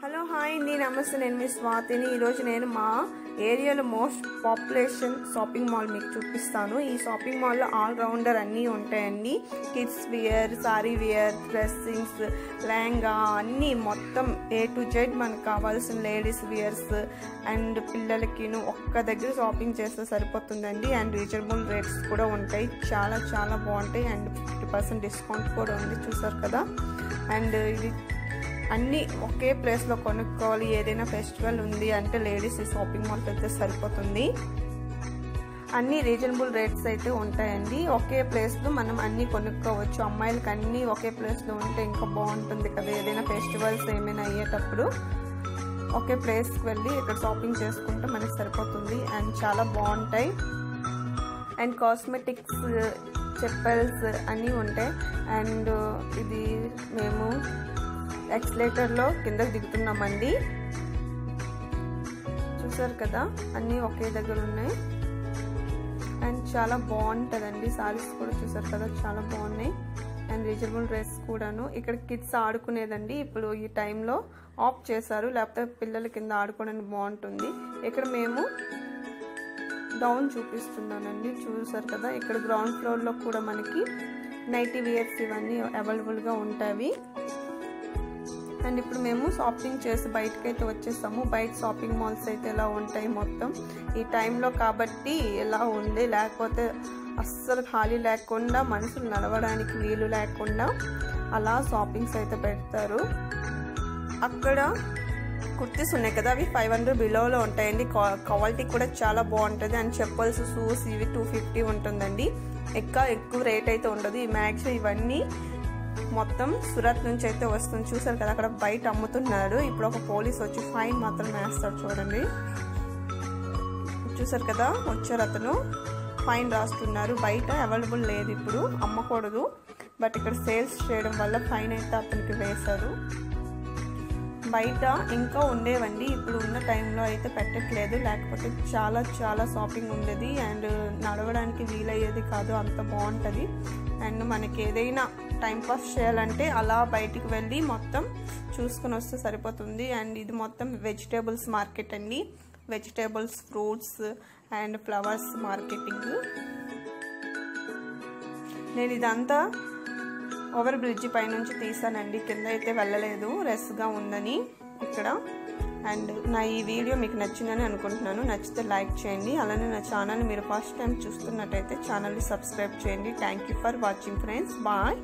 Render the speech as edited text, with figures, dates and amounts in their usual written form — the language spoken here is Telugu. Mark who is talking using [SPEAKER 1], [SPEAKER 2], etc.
[SPEAKER 1] హలో హాయ్ అండి, నమస్తే. నేను మీ స్వాతిని. ఈరోజు నేను మా ఏరియాలో మోస్ట్ పాపులేషన్ షాపింగ్ మాల్ మీకు చూపిస్తాను. ఈ షాపింగ్ మాల్లో ఆల్ రౌండర్ అన్నీ ఉంటాయండి. Kids wear, sari wear, dressings, lehenga అన్నీ మొత్తం ఏ టు జెడ్ మనకు కావాల్సిన లేడీస్ వేర్స్ అండ్ పిల్లలకిను ఒక్క దగ్గర షాపింగ్ చేస్తే సరిపోతుందండి. అండ్ రీజనబుల్ రేట్స్ కూడా ఉంటాయి. చాలా చాలా బాగుంటాయి. అండ్ 50% డిస్కౌంట్ కూడా ఉంది, చూసారు కదా. అండ్ ఇది అన్నీ ఒకే ప్లేస్లో కొనుక్కోవాలి. ఏదైనా ఫెస్టివల్ ఉంది అంటే లేడీస్ ఈ షాపింగ్ మాల్కి అయితే సరిపోతుంది. అన్ని రీజనబుల్ రేట్స్ అయితే ఉంటాయండి. ఒకే ప్లేస్లో మనం అన్నీ కొనుక్కోవచ్చు. అమ్మాయిలకి అన్నీ ఒకే ప్లేస్లో ఉంటే ఇంకా బాగుంటుంది కదా. ఏదైనా ఫెస్టివల్స్ ఏమైనా అయ్యేటప్పుడు ఒకే ప్లేస్కి వెళ్ళి ఇక్కడ షాపింగ్ చేసుకుంటే మనకి సరిపోతుంది. అండ్ చాలా బాగుంటాయి. అండ్ కాస్మెటిక్స్, చెప్పల్స్ అన్నీ ఉంటాయి. అండ్ ఇది మేము ఎక్స్లేటర్లో కిందకి దిగుతున్నామండి. చూసారు కదా, అన్నీ ఒకే దగ్గర ఉన్నాయి. అండ్ చాలా బాగుంటుందండి. సారీస్ కూడా చూసారు కదా, చాలా బాగున్నాయి. అండ్ రీజనబుల్ రేట్స్ కూడాను. ఇక్కడ కిడ్స్ ఆడుకునేదండి. ఇప్పుడు ఈ టైంలో ఆఫ్ చేశారు, లేకపోతే పిల్లల కింద ఆడుకోవడానికి బాగుంటుంది. ఇక్కడ మేము డౌన్ చూపిస్తున్నానండి. చూసారు కదా, ఇక్కడ గ్రౌండ్ ఫ్లోర్లో కూడా మనకి నైటీ వేర్స్ ఇవన్నీ అవైలబుల్గా ఉంటాయి. అండ్ ఇప్పుడు మేము షాపింగ్ చేసి బయటకైతే వచ్చేసాము. బయట షాపింగ్ మాల్స్ అయితే ఎలా ఉంటాయి మొత్తం ఈ టైంలో కాబట్టి ఎలా ఉంది. లేకపోతే అస్సలు ఖాళీ లేకుండా, మనుషులు నడవడానికి వీలు లేకుండా అలా షాపింగ్స్ అయితే పెడతారు. అక్కడ కుర్తీస్ ఉన్నాయి కదా, అవి 500 బిలోలో ఉంటాయండి. క్వాలిటీ కూడా చాలా బాగుంటుంది. అండ్ చెప్పల్స్, షూస్ ఇవి 250 ఉంటుందండి. ఎక్కువ రేట్ అయితే ఉండదు. ఈ మ్యాక్స్ ఇవన్నీ మొత్తం సూరత్ నుంచి అయితే వస్తుంది. చూసారు కదా, అక్కడ బయట అమ్ముతున్నాడు. ఇప్పుడు ఒక పోలీస్ వచ్చి ఫైన్ మాత్రం వేస్తాడు, చూడండి. చూసారు కదా, వచ్చారు, అతను ఫైన్ రాస్తున్నారు. బయట అవైలబుల్ లేదు, ఇప్పుడు అమ్మకూడదు. బట్ ఇక్కడ సేల్స్ చేయడం వల్ల ఫైన్ అయితే అతనికి వేశారు. బయట ఇంకా ఉండేవండి, ఇప్పుడు ఉన్న టైంలో అయితే పెట్టట్లేదు. లేకపోతే చాలా చాలా షాపింగ్ ఉండేది. అండ్ నడవడానికి వీలయ్యేది కాదు, అంత బాగుంటుంది. అండ్ మనకి ఏదైనా టైంపాస్ చేయాలంటే అలా బయటికి వెళ్ళి మొత్తం చూసుకుని వస్తే సరిపోతుంది. అండ్ ఇది మొత్తం వెజిటేబుల్స్ మార్కెట్ అండి. Vegetables, fruits and flowers marketing. నేను ఇదంతా ఓవర్ బ్రిడ్జ్ పైనుంచి తీసానండి. కింద అయితే వెళ్ళలేదు, రెస్గా ఉందని ఇక్కడ. అండ్ నా ఈ వీడియో మీకు నచ్చిందని అనుకుంటున్నాను. నచ్చితే లైక్ చేయండి. అలానే నా ఛానల్ మీరు ఫస్ట్ టైం చూస్తున్నట్టయితే ఛానల్ని సబ్స్క్రైబ్ చేయండి. Thank you for watching friends. Bye.